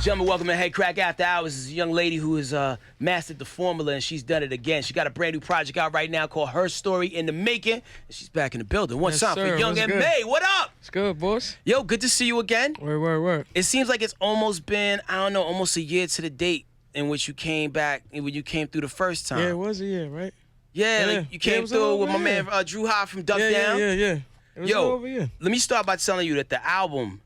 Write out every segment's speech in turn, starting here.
and gentlemen, welcome to Headkrack After Hours. This is a young lady who has mastered the formula, and she's done it again. She got a brand new project out right now called Her Story in the Making, and she's back in the building. What's up for Young and May? What up? It's good, boss. Yo, good to see you again. Word. It seems like it's almost been, I don't know, almost a year to the date in which you came back, and when you came through the first time. Yeah, it was a year, right? Yeah, like you came through with my man Drew High from Duck Down. Yeah. It was over a year. Let me start by telling you that the album,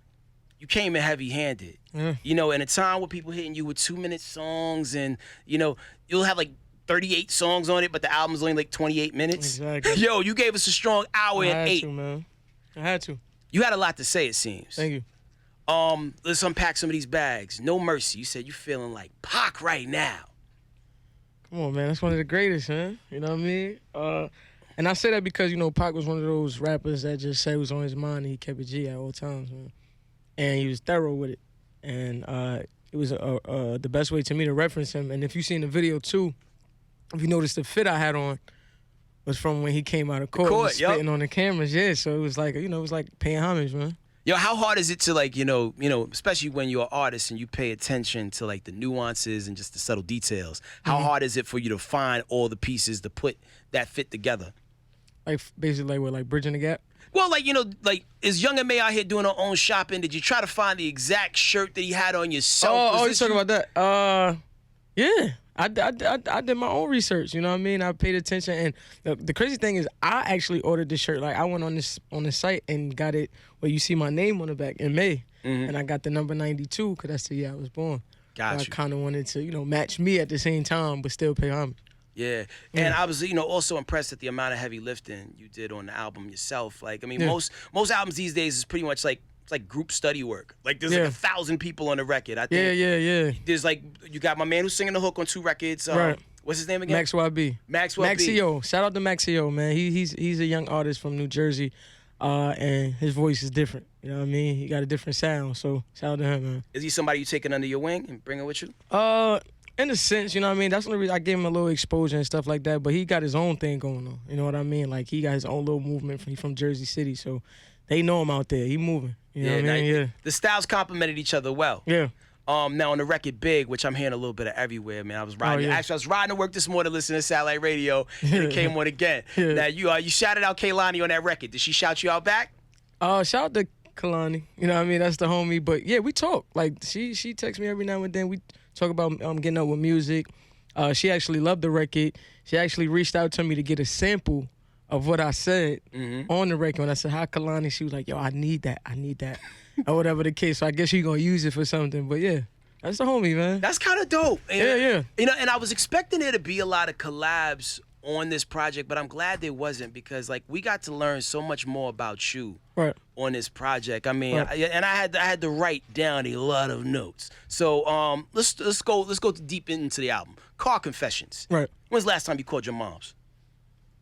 you came in heavy-handed. Yeah. You know, in a time where people hitting you with 2-minute songs, and you know, you'll have like 38 songs on it, but the album's only like 28 minutes. Exactly. Yo, you gave us a strong hour and 8. I had to, man. I had to. You had a lot to say, it seems. Thank you. Let's unpack some of these bags. No Mercy. You said you feeling like Pac right now. Come on, man. That's one of the greatest, man. You know what I mean? And I say that because, you know, Pac was one of those rappers that just said what was on his mind and he kept it G at all times, man. And he was thorough with it. And it was the best way to me to reference him. And if you seen the video, too, if you notice the fit I had on was from when he came out of court. He was spitting on the cameras, yeah. So it was like, you know, it was like paying homage, man. Yo, how hard is it to, like, you know, especially when you're an artist and you pay attention to, like, the nuances and just the subtle details, how hard is it for you to find all the pieces to put that fit together? Like, basically, like, what, like bridging the gap? Well, like, you know, like, is Young and May out here doing her own shopping? Did you try to find the exact shirt that he had on yourself? Oh, you talking about that? Yeah. I did my own research, you know what I mean? I paid attention, and the crazy thing is I actually ordered this shirt. Like, I went on the site and got it where you see my name on the back in May, and I got the number 92 because that's the year I was born. Got so you. I kind of wanted to, you know, match me at the same time but still pay homage. Yeah, and I was, you know, also impressed at the amount of heavy lifting you did on the album yourself. Like, I mean, most albums these days is pretty much like, it's like group study work. Like, there's like 1,000 people on the record. I think. Yeah. There's like, you got my man who's singing the hook on 2 records. Right. What's his name again? Max YB. Maxio. Shout out to Maxio, man. He's a young artist from New Jersey, and his voice is different. You know what I mean? He got a different sound. So shout out to him, man. Is he somebody you taking under your wing and bringing with you? In a sense, you know what I mean? That's the reason I gave him a little exposure and stuff like that. But he got his own thing going on. You know what I mean? Like, he got his own little movement. He's from Jersey City, so they know him out there. He moving. You know what I mean? The styles complemented each other well. Yeah. Now on the record Big, which I'm hearing a little bit of everywhere, man. I was riding. Actually, I was riding to work this morning listening to satellite radio, and it came on again. Now you shouted out Kalani on that record. Did she shout you out back? Shout out to Kalani. You know what I mean? That's the homie. But yeah, we talk. Like, she texts me every now and then. We talk about getting up with music. She actually loved the record. She actually reached out to me to get a sample of what I said on the record. When I said, hi, Kalani, she was like, yo, I need that, or whatever the case. So I guess she's going to use it for something. But yeah, that's the homie, man. That's kind of dope. And, yeah. You know, and I was expecting there to be a lot of collabs on this project, but I'm glad there wasn't, because, like, we got to learn so much more about you on this project. I mean, I had to write down a lot of notes. So let's go deep into the album. Car Confessions. Right. When's the last time you called your moms?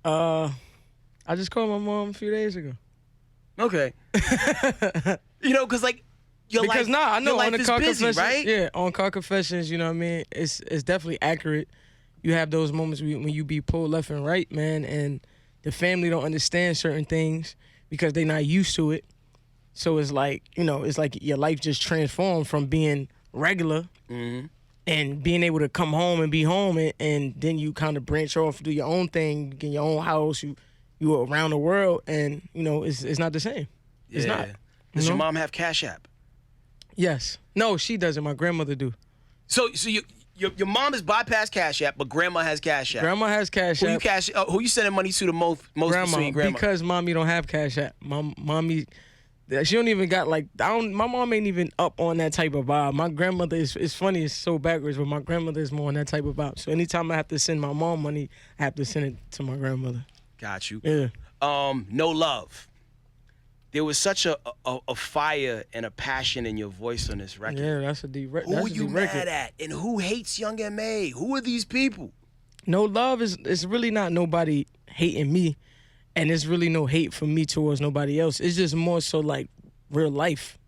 I just called my mom a few days ago. Okay. You know, because, like, your life on the is Car busy, Confessions, right? Yeah, on Car Confessions, you know what I mean? It's definitely accurate. You have those moments when you be pulled left and right, man, and the family don't understand certain things because they're not used to it. So it's like, you know, it's like your life just transformed from being regular and being able to come home and be home, and then you kind of branch off, do your own thing, get your own house, you around the world, and, you know, it's not the same. Yeah. It's not. Does your mom have Cash App? Yes. No, she doesn't. My grandmother do. So your mom has bypassed Cash App, but grandma has Cash App. Grandma has Cash App. Who you sending money to the most between grandma? Because mommy don't have Cash App. Mommy, she don't even got, like, my mom ain't even up on that type of vibe. My grandmother it's funny, it's so backwards, but my grandmother is more on that type of vibe. So anytime I have to send my mom money, I have to send it to my grandmother. Got you. Yeah. No Love. There was such a fire and a passion in your voice on this record. Yeah, that's a deep record. Who are you mad at? And who hates Young M.A.? Who are these people? No Love is really not nobody hating me, and it's really no hate from me towards nobody else. It's just more so like real life,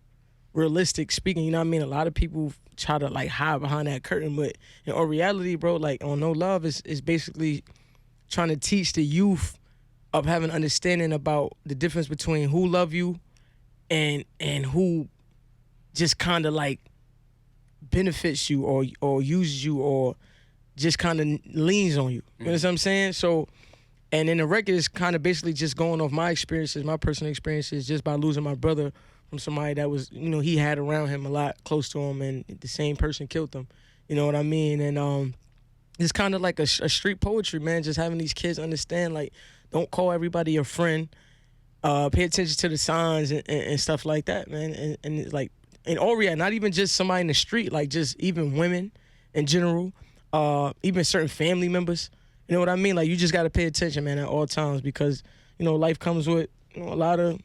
realistic speaking. You know what I mean? A lot of people try to, like, hide behind that curtain, but in all reality, bro, like, on No Love is basically trying to teach the youth of having understanding about the difference between who love you and who just kind of, like, benefits you or uses you or just kind of leans on you. You know what I'm saying? So, and then the record is kind of basically just going off my experiences, my personal experiences, just by losing my brother from somebody that was, he had around him a lot, close to him, and the same person killed him. You know what I mean? And it's kind of like a street poetry, man, just having these kids understand, like, don't call everybody your friend. Pay attention to the signs and stuff like that, man. And like, in all reality, not even just somebody in the street, like just even women in general, even certain family members. You know what I mean? Like, you just got to pay attention, man, at all times because, life comes with a lot of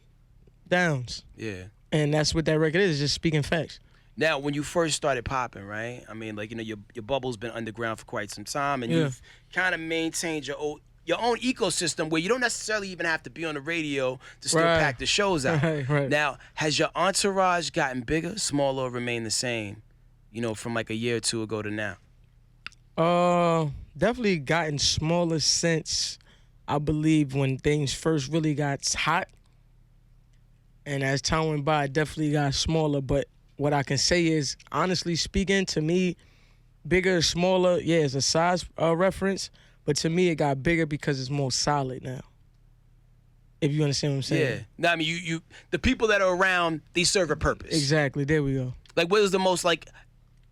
downs. Yeah. And that's what that record is, just speaking facts. Now, when you first started popping, right? I mean, like, your bubble's been underground for quite some time, and you've kind of maintained your own ecosystem where you don't necessarily even have to be on the radio to still pack the shows out. Right. Now, has your entourage gotten bigger, smaller, or remained the same, from like a year or two ago to now? Definitely gotten smaller since, I believe, when things first really got hot. And as time went by, it definitely got smaller. But what I can say is, honestly speaking, to me, bigger, smaller, yeah, it's a size reference. But to me, it got bigger because it's more solid now. If you understand what I'm saying. Yeah. No, I mean, you the people that are around, they serve a purpose. Exactly. There we go. Like, what was the most, like,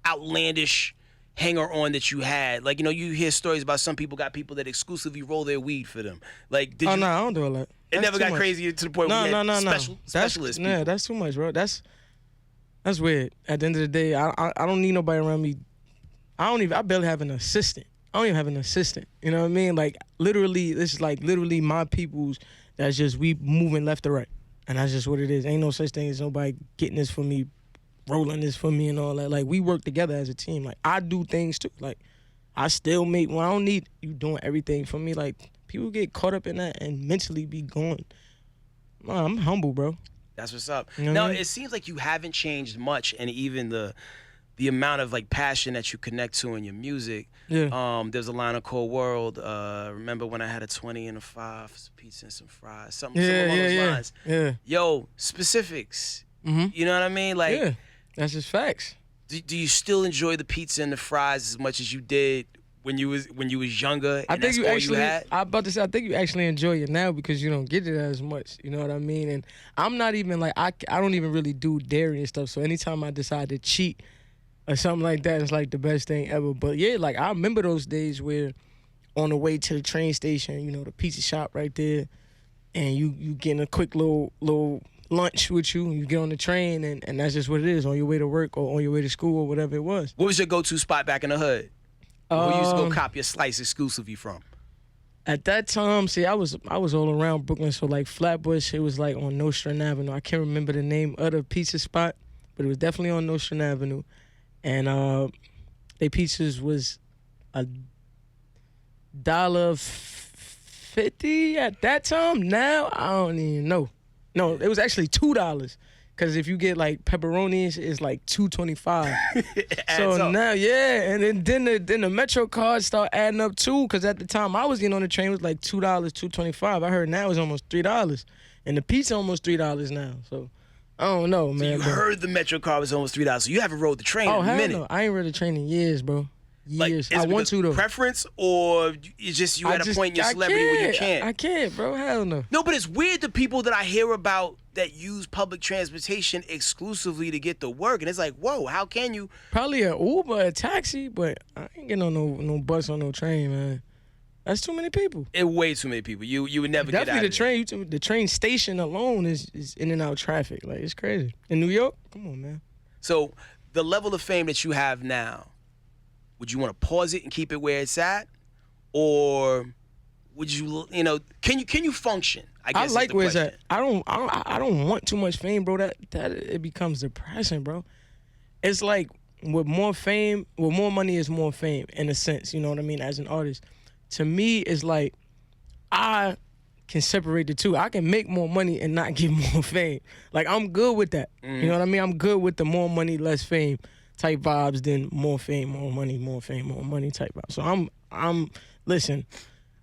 outlandish hanger-on that you had? Like, you hear stories about some people got people that exclusively roll their weed for them. Like, did you... no, I don't do all that. It never got crazy to the point where you had specialist people. Yeah, that's too much, bro. That's weird. At the end of the day, I don't need nobody around me. I barely have an assistant. I don't even have an assistant. You know what I mean? Like, literally, this is like literally my people's that's just we moving left to right. And that's just what it is. Ain't no such thing as nobody getting this for me, rolling this for me and all that. Like, we work together as a team. Like, I do things too. Like, I still make, when I don't need you doing everything for me, like, people get caught up in that and mentally be going. I'm humble, bro. That's what's up. You know now, what I mean? it seems like you haven't changed much, and even the amount of, like, passion that you connect to in your music. Yeah. There's a line of Cold World. Remember when I had a 20 and a 5, some pizza and some fries, something along those lines. Yeah. Yo, specifics. Mm-hmm. You know what I mean? Like, yeah, that's just facts. Do you still enjoy the pizza and the fries as much as you did when you was younger? I think you actually. I I think you actually enjoy it now because you don't get it as much. You know what I mean? And I'm not even like I don't even really do dairy and stuff. So anytime I decide to cheat or something like that, it's like the best thing ever. But yeah, like I remember those days where on the way to the train station, the pizza shop right there, and you getting a quick little lunch with you, and you get on the train, and that's just what it is, on your way to work or on your way to school or whatever it was. What was your go-to spot back in the hood? Who you used to go cop your slice exclusively from? At that time, see, I was all around Brooklyn, so like Flatbush, it was like on Nostrand Avenue. I can't remember the name of the pizza spot, but it was definitely on Nostrand Avenue. And their pizzas was $1.50 at that time. Now, I don't even know. No, it was actually $2. Because if you get like pepperonis, it's like $2.25. So now, yeah, and then the Metro cards start adding up too. Because at the time I was getting on the train, it was like $2, $2.25. I heard now it's almost $3, and the pizza almost $3 now. So I don't know, man. So you heard the Metro card was almost $3, so you haven't rode the train in a minute. No, I ain't rode the train in years, bro. Years. Like, I want to though. Preference, or it's just you at a point in your celebrity where you can't? I can't, bro. Hell no. No, but it's weird the people that I hear about that use public transportation exclusively to get to work, and it's like, whoa, how can you? Probably an Uber, a taxi, but I ain't getting on no bus or no train, man. That's too many people. It's way too many people. You would never get out of Definitely the train station alone is in and out traffic. Like, it's crazy. In New York, come on, man. So the level of fame that you have now, would you want to pause it and keep it where it's at, or would you can you function? I guess I like where it's at. I don't want too much fame, bro. That it becomes depressing, bro. It's like with more money is more fame in a sense. You know what I mean? As an artist, to me, it's like I can separate the two. I can make more money and not get more fame. Like, I'm good with that. You know what I mean? I'm good with the more money, less fame type vibes than more fame, more money, more fame, more money type vibes. So listen,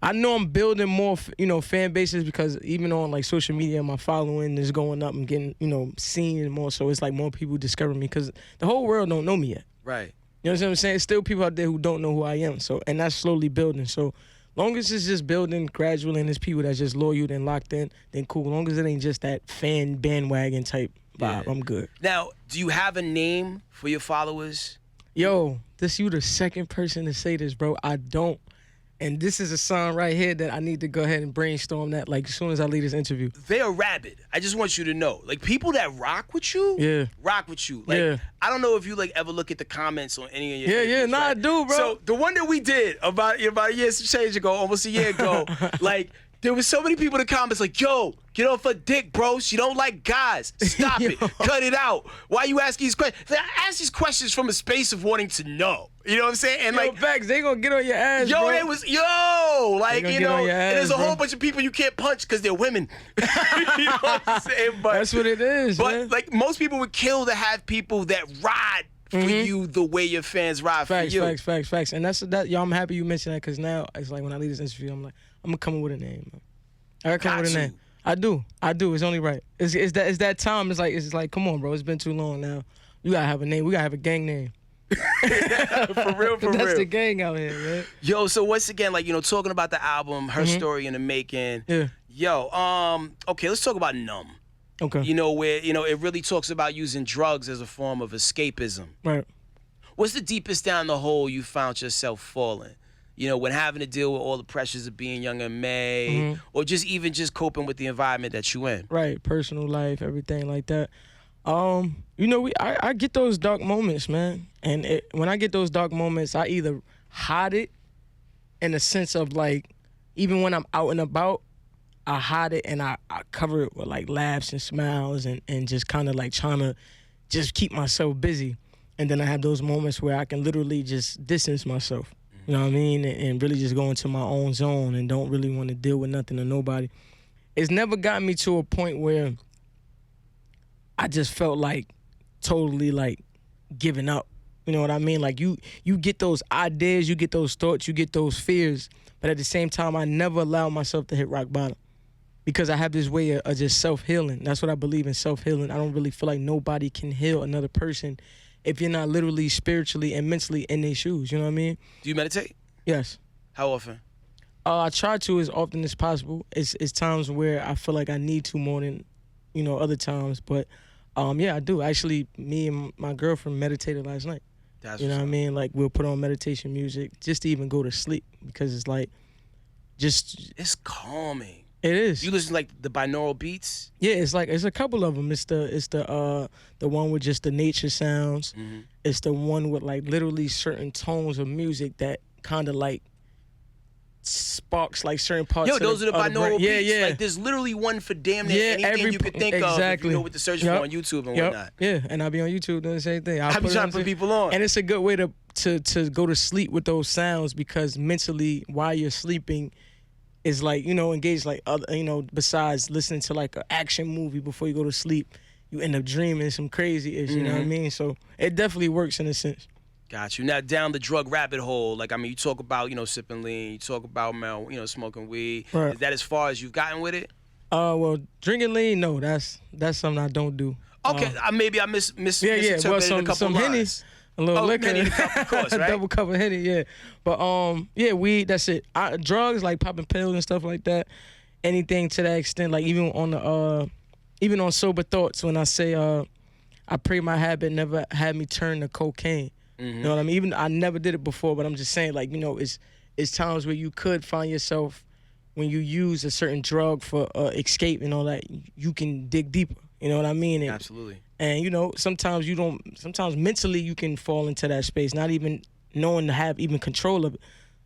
I know I'm building more, fan bases because even on like social media, my following is going up and getting, seen more. So it's like more people discover me because the whole world don't know me yet. Right. You know what I'm saying? Still people out there who don't know who I am. So, and that's slowly building. So, long as it's just building gradually and there's people that's just loyal and locked in, then cool. Long as it ain't just that fan bandwagon type vibe, I'm good. Now, do you have a name for your followers? Yo, you the second person to say this, bro. I don't. And this is a sign right here that I need to go ahead and brainstorm that, like, as soon as I leave this interview. They are rabid. I just want you to know. Like, people that rock with you, rock with you. Like, I don't know if you, like, ever look at the comments on any of your videos, right? I do, bro. So, the one that we did about a year change ago, almost a year ago, like, there was so many people in the comments like, yo, get off her dick, bro. She don't like guys. Stop it. Cut it out. Why you asking these questions? I ask these questions from a space of wanting to know. You know what I'm saying? And like, facts, they gonna get on your ass, yo, bro. It was, like, you know, and there's a whole bunch of people you can't punch because they're women. You know what I'm saying? But that's what it is, man. Like, most people would kill to have people that ride for you the way your fans ride for you. Facts. And that's that. Yo, I'm happy you mentioned that because now it's like when I leave this interview, I'm like, I'm gonna come up with a name. I gotta come up with a name. I do. It's only right. It's that time. It's like, come on, bro. It's been too long now. You gotta have a name. We gotta have a gang name. For real. That's the gang out here, man. Yo, so once again, like, you know, talking about the album, Her Story in the Making. Yeah. Yo, okay, let's talk about Numb. Okay. You know, where, you know, it really talks about using drugs as a form of escapism. Right. What's the deepest down the hole you found yourself falling? You know, when having to deal with all the pressures of being young and made, or just coping with the environment that you in. Right, personal life, everything like that. You know, I get those dark moments, man. And when I get those dark moments, I either hide it in a sense of, like, even when I'm out and about, I hide it and I cover it with, like, laughs and smiles and just kind of, like, trying to just keep myself busy. And then I have those moments where I can literally just distance myself. You know what I mean? And really just go into my own zone and don't really want to deal with nothing or nobody. It's never gotten me to a point where I just felt like totally like giving up. You know what I mean? Like you get those ideas, you get those thoughts, you get those fears, but at the same time, I never allow myself to hit rock bottom because I have this way of just self-healing. That's what I believe in, self-healing. I don't really feel like nobody can heal another person if you're not literally spiritually and mentally in their shoes. You know what I mean? Do you meditate? Yes. How often? I try to as often as possible. It's times where I feel like I need to more than, you know, other times. But, yeah, I do. Actually, me and my girlfriend meditated last night. That's you know what I mean? Like, we'll put on meditation music just to even go to sleep because it's like it's calming. It is. You listen to, like, the binaural beats? Yeah, it's a couple of them. It's the one with just the nature sounds. Mm-hmm. It's the one with, like, literally certain tones of music that kind of, like, sparks, like, certain parts. Yo, those are the binaural beats. Yeah. Like, there's literally one for damn near anything you could think of if you know what to search for on YouTube and whatnot. Yeah, and I be on YouTube doing the same thing. I be trying to put people on. And it's a good way to go to sleep with those sounds because mentally, while you're sleeping, is like, you know, engaged like other, you know, besides listening to like an action movie before you go to sleep, you end up dreaming some crazy ish, you know what I mean? So it definitely works in a sense. Got you. Now down the drug rabbit hole, like, I mean, you talk about, you know, sipping lean, you talk about smoking weed. Right. Is that as far as you've gotten with it? Well, drinking lean, no, that's something I don't do. Okay, maybe I misinterpreted a couple lines. A little liquor, Henny, of course, right? Double cup of Henny, yeah. But yeah, weed, that's it. Drugs like popping pills and stuff like that. Anything to that extent, like even on sober thoughts, when I say I pray my habit never had me turn to cocaine. You know what I mean? Even I never did it before, but I'm just saying, like, you know, it's times where you could find yourself when you use a certain drug for escape and all that, you can dig deeper. You know what I mean? And, absolutely. And, you know, sometimes mentally you can fall into that space, not even knowing to have even control of it.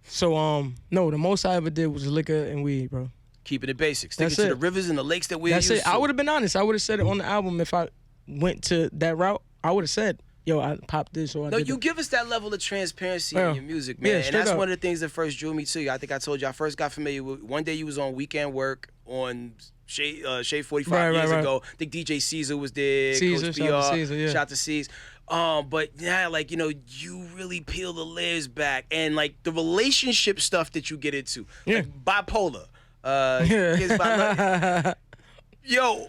So, no, the most I ever did was liquor and weed, bro. Keeping it basic. Sticking to the rivers and the lakes that we're used to. to. I would have been honest. I would have said it on the album if I went to that route. I would have said, yo, I popped this or I did that. Give us that level of transparency in your music, man. Yeah, and that's up. one of the things that first drew me to you. I think I told you I first got familiar with, one day you was on Weekend Work on Shade 45 years ago. I think DJ Caesar was there, Coach BR, shout out to Caesar. But yeah, like, you know, you really peel the layers back and like the relationship stuff that you get into. Yeah. Like bipolar. Yo,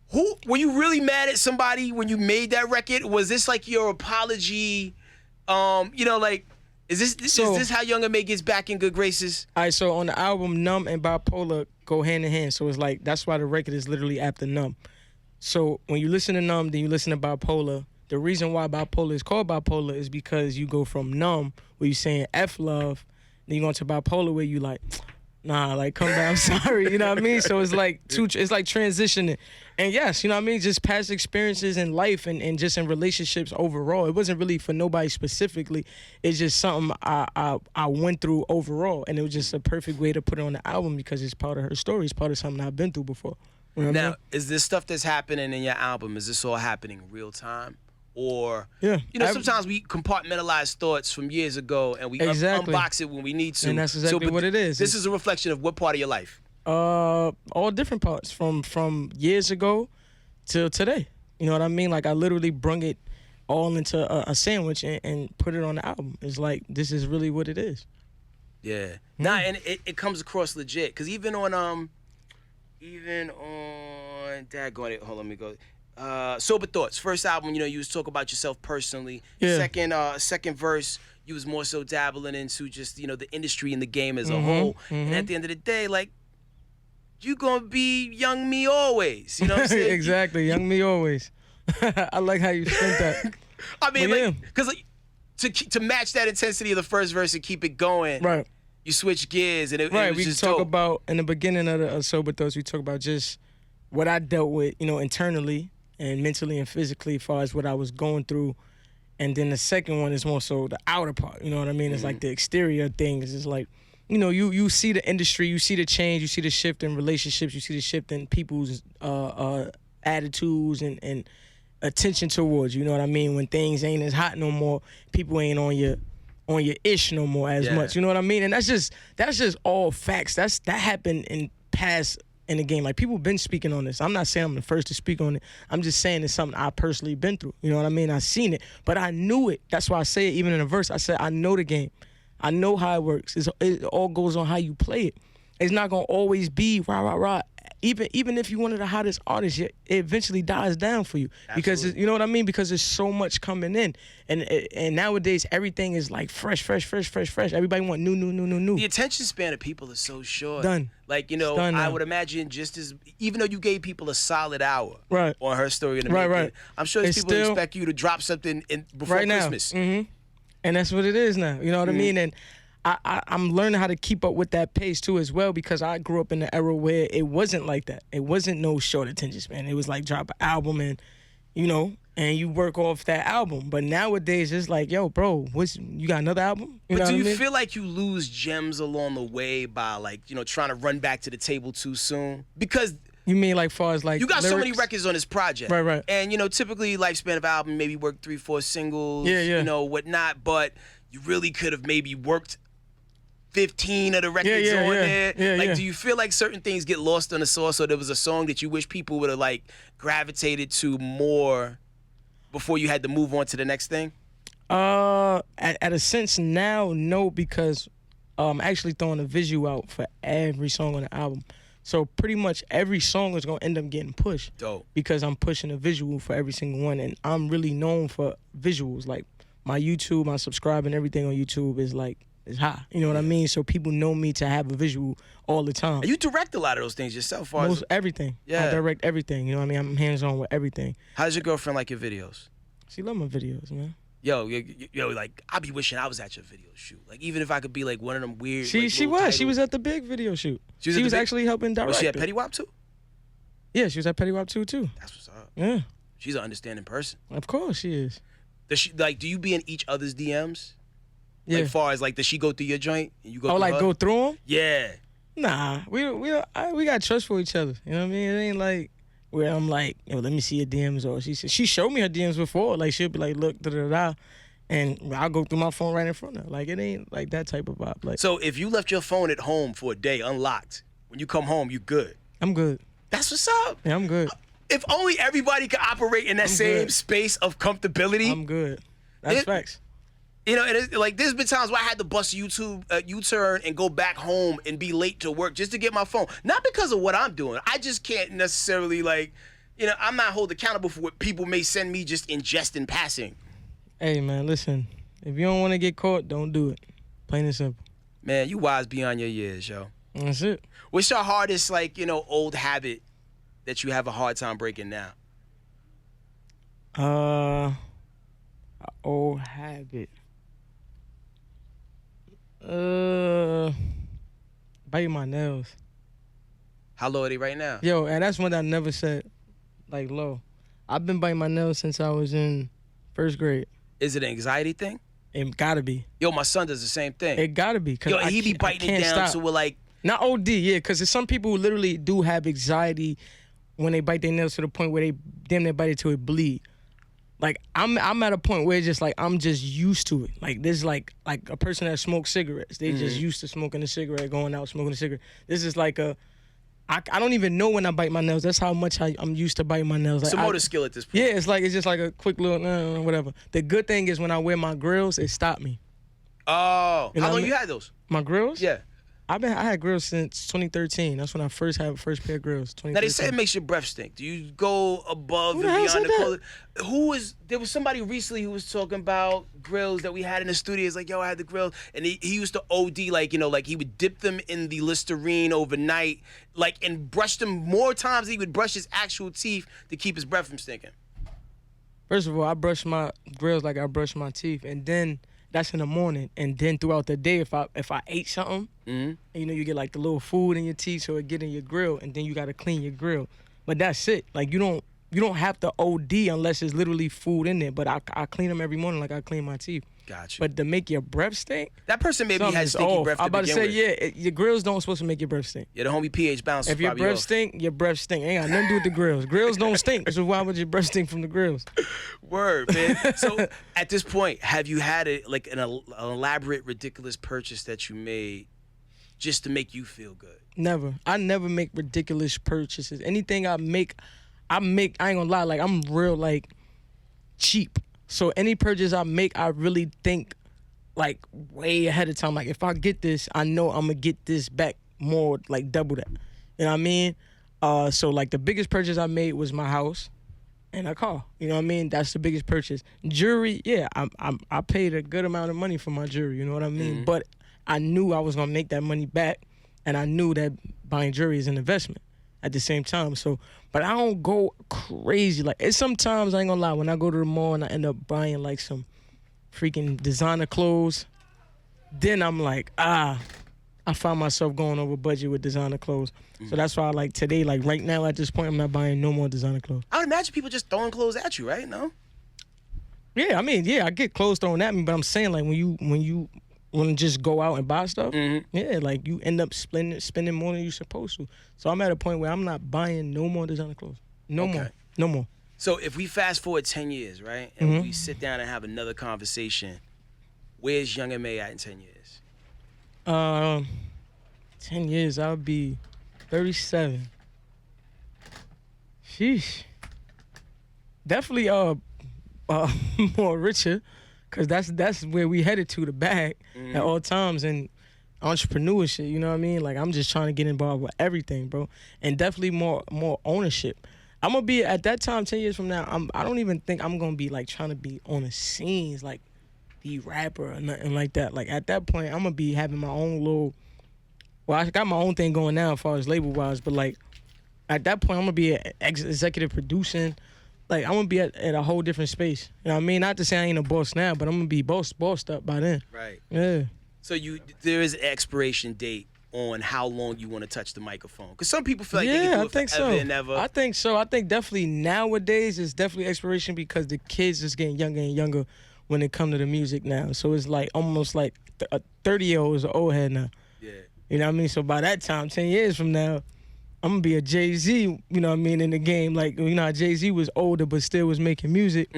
who were you really mad at somebody when you made that record? Was this like your apology Like, is this how Young M.A gets back in good graces? All right, so on the album, Numb and Bipolar go hand in hand. So it's like, that's why the record is literally after Numb. So when you listen to Numb, then you listen to Bipolar. The reason why Bipolar is called Bipolar is because you go from Numb, where you're saying F love, then you go into Bipolar, where you like, nah, like, come down, sorry, you know what I mean? So it's like it's like transitioning. And yes, you know what I mean? Just past experiences in life and just in relationships overall. It wasn't really for nobody specifically. It's just something I went through overall. And it was just a perfect way to put it on the album because it's part of her story. It's part of something I've been through before. You know what I mean? Is this stuff that's happening in your album, is this all happening real time? Or, yeah, sometimes we compartmentalize thoughts from years ago and we unbox it when we need to. And that's exactly what it is. This is a reflection of what part of your life? All different parts from years ago till today. You know what I mean? Like, I literally brung it all into a sandwich and put it on the album. It's like, this is really what it is. Yeah. Nah, and it comes across legit. Because even on, daggone it, hold on, let me go. Sober Thoughts, first album, you was talk about yourself personally. Yeah. Second verse, you was more so dabbling into just, the industry and the game as a whole. Mm-hmm. And at the end of the day, like, you gonna be young me always. You know what I'm saying? Exactly, young me always. I like how you spent that. I mean, because to match that intensity of the first verse and keep it going, right? You switch gears and it right. was We just talk dope. about in the beginning of the Sober Thoughts. We talk about just what I dealt with, internally and mentally and physically, as far as what I was going through. And then the second one is more so the outer part. You know what I mean? It's like the exterior things. It's like, you see the industry, you see the change, you see the shift in relationships, you see the shift in people's attitudes and attention towards you. You know what I mean? When things ain't as hot no more, people ain't on your ish no more as much. You know what I mean? And that's just all facts. That happened in past in the game. Like, people been speaking on this. I'm not saying I'm the first to speak on it. I'm just saying it's something I personally been through. You know what I mean? I seen it, but I knew it. That's why I say it even in a verse. I said, I know the game. I know how it works. It all goes on how you play it. It's not going to always be rah, rah, rah. Even if you're one of the hottest artists, it eventually dies down for you. Absolutely. Because, you know what I mean? Because there's so much coming in. And nowadays, everything is like fresh. Everybody want new. The attention span of people is so short. Done. Like, Done I now. would imagine even though you gave people a solid hour right. on her story in the right, making, right. I'm sure there's It's people who still, expect you to drop something before right Christmas. Now. Mm-hmm. And that's what it is now. You know what I mean? And I'm learning how to keep up with that pace too as well, because I grew up in the era where it wasn't like that. It wasn't no short attention span. It was like drop an album and you work off that album. But nowadays it's like, yo, bro, you got another album? But do you feel like you lose gems along the way by trying to run back to the table too soon? Because you mean like far as like you got lyrics? so many records on this project. Right. And typically lifespan of album, maybe work 3-4 singles, yeah. Whatnot, but you really could have maybe worked 15 of the records on there. Yeah. Do you feel like certain things get lost on the sauce, or there was a song that you wish people would have gravitated to more before you had to move on to the next thing? At a sense now, no, because I'm actually throwing a visual out for every song on the album. So pretty much every song is gonna end up getting pushed. Dope. Because I'm pushing a visual for every single one, and I'm really known for visuals. Like, my YouTube, my subscribe and everything on YouTube is high. You know what I mean? So people know me to have a visual all the time. And you direct a lot of those things yourself. Everything. Yeah. I direct everything. You know what I mean? I'm hands-on with everything. How does your girlfriend like your videos? She love my videos, man. Yo, I be wishing I was at your video shoot. Even if I could be one of them weird. She was at the big video shoot. She was actually helping direct. Was she at Petty Wap too? Yeah, she was at Petty Wap too. That's what's up. Yeah. She's an understanding person. Of course she is. Does she do you be in each other's DMs? Yeah. As far as does she go through your joint and you go through her? Go through them? Yeah. Nah, we got trust for each other. You know what I mean? It ain't like where I'm like, yo, let me see your DMs, or she showed me her DMs before. She'll be like, look, and I'll go through my phone right in front of her. It ain't like that type of vibe. So if you left your phone at home for a day unlocked, when you come home, you good? I'm good. That's what's up. Yeah, I'm good. If only everybody could operate in that same space of comfortability. I'm good. That's facts. There's been times where I had to bust U-turn and go back home and be late to work just to get my phone. Not because of what I'm doing. I just can't necessarily I'm not held accountable for what people may send me just in jest and passing. Hey, man, listen. If you don't want to get caught, don't do it. Plain and simple. Man, you wise beyond your years, yo. That's it. What's your hardest, like, old habit that you have a hard time breaking now? Old habit. Biting my nails. How low are they right now? Yo, and that's one that I never said, like, low. I've been biting my nails since I was in first grade. Is it an anxiety thing? It gotta be. Yo, my son does the same thing. It gotta be. Yo, he be biting it down so we're like... Not OD, yeah, because there's some people who literally do have anxiety when they bite their nails to the point where they damn near bite it till it bleed. Like, I'm at a point where it's just like, I'm just used to it. Like, this is like a person that smokes cigarettes. They just used to smoking a cigarette, going out smoking a cigarette. This is like I don't even know when I bite my nails. That's how much I'm used to biting my nails. Like, it's a motor skill at this point. Yeah, it's just like a quick little whatever. The good thing is when I wear my grills, it stopped me. Oh, how long you had those? My grills? Yeah. I had grills since 2013. That's when I first had first pair of grills. Now they say it makes your breath stink. Do you go above and beyond the clothes? There was somebody recently who was talking about grills that we had in the studio. It's like, yo, I had the grills, and he used to OD, like he would dip them in the Listerine overnight, and brush them more times than he would brush his actual teeth to keep his breath from stinking. First of all, I brush my grills like I brush my teeth, and then that's in the morning, and then throughout the day, if I ate something, and, you get like the little food in your teeth, so it get in your grill, and then you gotta clean your grill. But that's it. Like you don't have to OD unless there's literally food in there. But I clean them every morning like I clean my teeth. Gotcha. But to make your breath stink, that person maybe has stinky breath. I'm about to say, yeah, your grills don't supposed to make your breath stink. Yeah, the homie pH bounce. If your breath stink, your breath stink. Ain't got nothing to do with the grills. Grills don't stink. So why would your breath stink from the grills? Word, man. So at this point, have you had an elaborate, ridiculous purchase that you made just to make you feel good? Never. I never make ridiculous purchases. Anything I make, I ain't gonna lie, like I'm real like cheap. So any purchase I make, I really think like way ahead of time. Like if I get this, I know I'm gonna get this back more, like double that. You know what I mean? So like the biggest purchase I made was my house and a car. You know what I mean? That's the biggest purchase. Jewelry, yeah, I paid a good amount of money for my jewelry. You know what I mean? But I knew I was gonna make that money back, and I knew that buying jewelry is an investment at the same time. So, but I don't go crazy. Like it's sometimes, I ain't gonna lie, when I go to the mall and I end up buying like some freaking designer clothes, then I'm like, I find myself going over budget with designer clothes. So that's why like today, like right now at this point, I'm not buying no more designer clothes. I would imagine people just throwing clothes at you, right? No? Yeah, I mean, yeah, I get clothes thrown at me, but I'm saying like when you want to just go out and buy stuff, yeah, like you end up spending more than you're supposed to. So I'm at a point where I'm not buying no more designer clothes. No more. So if we fast forward 10 years, right, and we sit down and have another conversation, where's Young M.A. at in 10 years? 10 years, I'll be 37. Sheesh. Definitely more richer. Cause that's where we headed to, the bag at all times, and entrepreneurship. You know what I mean? Like I'm just trying to get involved with everything, bro, and definitely more ownership. I'm gonna be at that time 10 years from now. I don't even think I'm gonna be like trying to be on the scenes like the rapper or nothing like that. Like at that point, I'm gonna be having my own little. Well, I got my own thing going now as far as label wise, but like at that point, I'm gonna be executive producing. Like, I'm going to be at a whole different space. You know what I mean? Not to say I ain't a boss now, but I'm going to be bossed up by then. Right. Yeah. So there is an expiration date on how long you want to touch the microphone. Because some people feel like they can do it forever and ever. I think so. I think definitely nowadays it's definitely expiration because the kids is getting younger and younger when it comes to the music now. So it's like almost like a 30-year-old is an old head now. Yeah. You know what I mean? So by that time, 10 years from now, I'm going to be a Jay-Z, you know what I mean, in the game. Like, you know, Jay-Z was older but still was making music.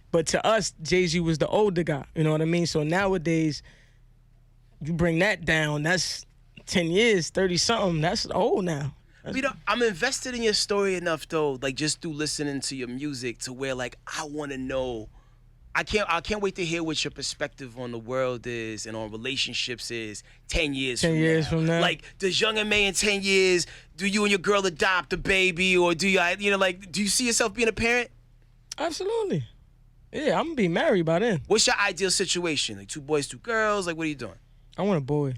But to us, Jay-Z was the older guy, you know what I mean? So nowadays, you bring that down, that's 10 years, 30-something, that's old now. You know, I'm invested in your story enough, though, like, just through listening to your music to where, like, I want to know. I can't wait to hear what your perspective on the world is and on relationships is 10 years from now. 10 years from now. Like, does Young M.A. in 10 years, do you and your girl adopt a baby, or do you see yourself being a parent? Absolutely. Yeah, I'm gonna be married by then. What's your ideal situation? Like 2 boys, 2 girls? Like, what are you doing? I want a boy.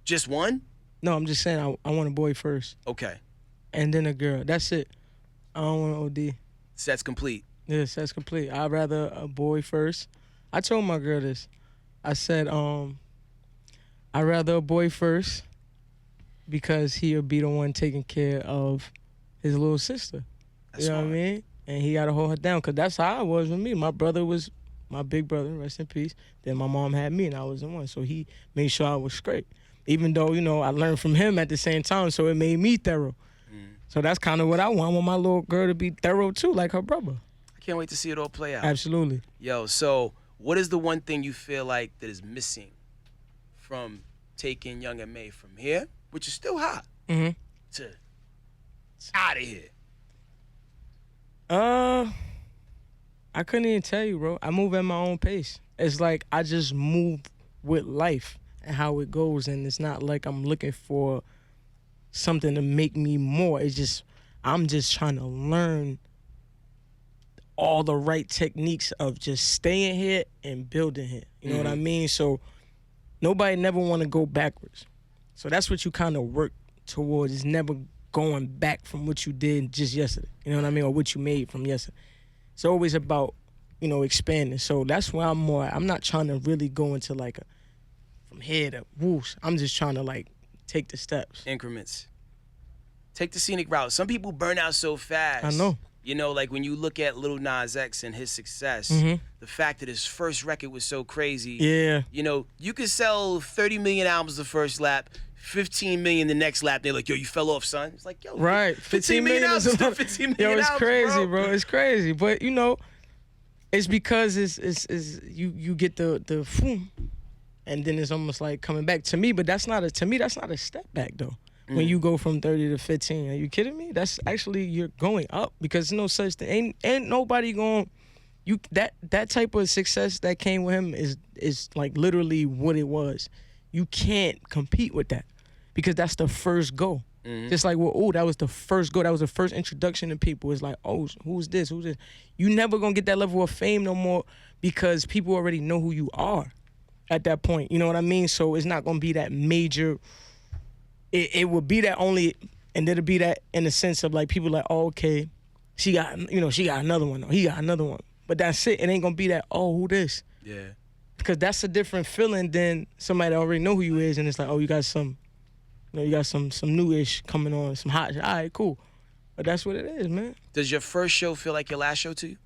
Just one? No, I'm just saying I want a boy first. Okay. And then a girl. That's it. I don't want an OD. Set's complete. Yes, that's complete. I'd rather a boy first. I told my girl this. I said, I'd rather a boy first because he'll be the one taking care of his little sister. That's you know smart. what I mean? And he got to hold her down because that's how it was with me. My brother was my big brother, rest in peace. Then my mom had me and I was the one. So he made sure I was straight. Even though, you know, I learned from him at the same time, so it made me thorough. So that's kind of what I want. I want my little girl to be thorough too, like her brother. I can't wait to see it all play out. Absolutely. Yo, so what is the one thing you feel like that is missing from taking Young and May from here, which is still hot, to out of here? I couldn't even tell you, bro. I move at my own pace. It's like I just move with life and how it goes, and it's not like I'm looking for something to make me more. It's just I'm just trying to learn all the right techniques of just staying here and building here. You know what I mean? So nobody never want to go backwards. So that's what you kind of work towards, is never going back from what you did just yesterday. You know what I mean? Or what you made from yesterday. It's always about, you know, expanding. So that's where I'm not trying to really go into like from here to whoosh. I'm just trying to like take the steps. Increments. Take the scenic route. Some people burn out so fast. I know. You know, like when you look at Lil Nas X and his success, the fact that his first record was so crazy. Yeah. You know, you could sell 30 million albums the first lap, 15 million the next lap. They're like, yo, you fell off, son. It's like, yo, right. 15 million albums, still 15 million yo, it's albums, crazy, bro. It's crazy. But, you know, it's because it's you get the boom, and then it's almost like coming back to me. But that's not a step back though. When you go from 30 to 15, are you kidding me? That's actually, you're going up, because no such thing. Ain't nobody going. That type of success that came with him is like literally what it was. You can't compete with that, because that's the first go. Just like, well, that was the first go. That was the first introduction to people. It's like, oh, who's this? Who's this? You never gonna get that level of fame no more, because people already know who you are at that point. You know what I mean? So it's not gonna be that major. It would be that only, and it'll be that in the sense of like people like, oh, okay, she got another one, or he got another one. But that's it. It ain't gonna be that, oh, who this? Yeah. Because that's a different feeling than somebody that already know who you is, and it's like, oh, you got some new-ish coming on, some hot shit. All right, cool. But that's what it is, man. Does your first show feel like your last show to you?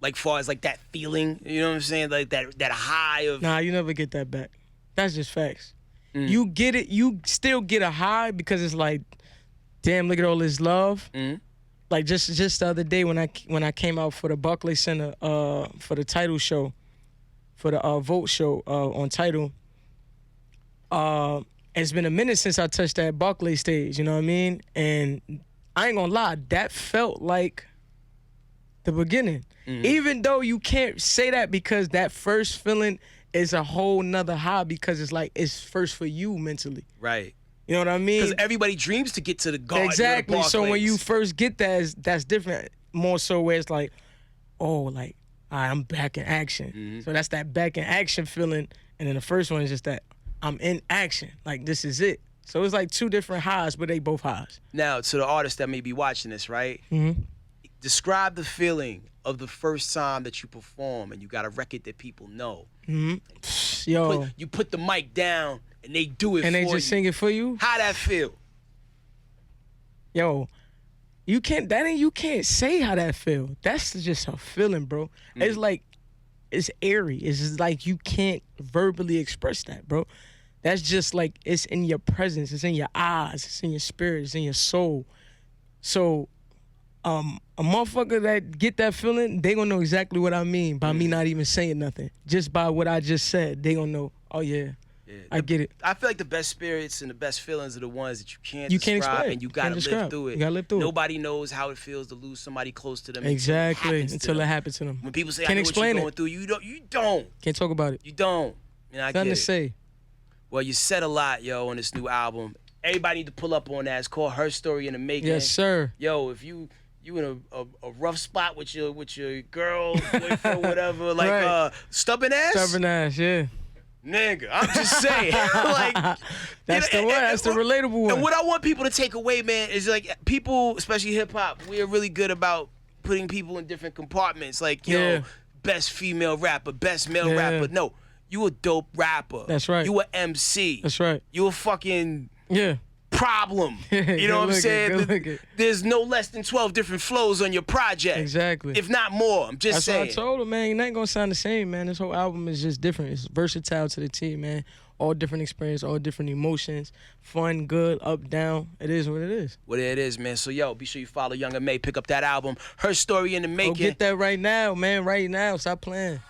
Like far as like that feeling, you know what I'm saying? Like that high of. Nah, you never get that back. That's just facts. You get it. You still get a high, because it's like, damn, look at all this love. Like just the other day when I came out for the Barclays Center for the title show, for the vote show on Tidal. It's been a minute since I touched that Barclays stage. You know what I mean? And I ain't gonna lie, that felt like the beginning. Even though you can't say that, because that first feeling is a whole nother high, because it's like it's first for you mentally. Right. You know what I mean? Because everybody dreams to get to the Garden. Exactly. So when you Barclays. first get that's different. More so where it's like, oh, like, all right, I'm back in action. So that's that back in action feeling. And then the first one is just that I'm in action. Like, this is it. So it's like two different highs, but they both highs. Now, to the artists that may be watching this, right? Describe the feeling of the first time that you perform and you got a record that people know. Yo. You put the mic down and they do it for you. And they just sing it for you? How that feel? Yo, you can't say how that feel. That's just a feeling, bro. It's like, it's airy. It's just like you can't verbally express that, bro. That's just like, it's in your presence, it's in your eyes, it's in your spirit, it's in your soul. So a motherfucker that get that feeling, they gonna know exactly what I mean by me not even saying nothing. Just by what I just said, they gonna know, oh yeah, I get it. I feel like the best spirits and the best feelings are the ones that you can't explain, and you gotta live through it. You gotta live through it. Nobody knows how it feels to lose somebody close to them. Exactly, until it happens to them. When people say, can't I know explain what you're going through, you don't. Can't talk about it. You don't. And I Nothing get to it. say. Well, you said a lot, yo, on this new album. Everybody need to pull up on that. It's called Her Story in the Making. Yes, sir. Yo, if you you in a rough spot with your girl, boyfriend, whatever, like right. Stubborn ass? Stubborn ass, yeah. Nigga, I'm just saying. Like, that's the one. That's the relatable one. And what I want people to take away, man, is like people, especially hip hop, we are really good about putting people in different compartments. Like, yo, best female rapper, best male rapper. No, you a dope rapper. That's right. You a MC. That's right. You a fucking problem. You know what I'm saying? There's no less than 12 different flows on your project. Exactly. If not more. I'm just saying. That's what I told him, man. You're not going to sound the same, man. This whole album is just different. It's versatile to the T, man. All different experience, all different emotions. Fun, good, up, down. It is what it is. What it is, man. So, yo, be sure you follow Young and May. Pick up that album. Her Story in the Making. Go get that right now, man. Right now. Stop playing.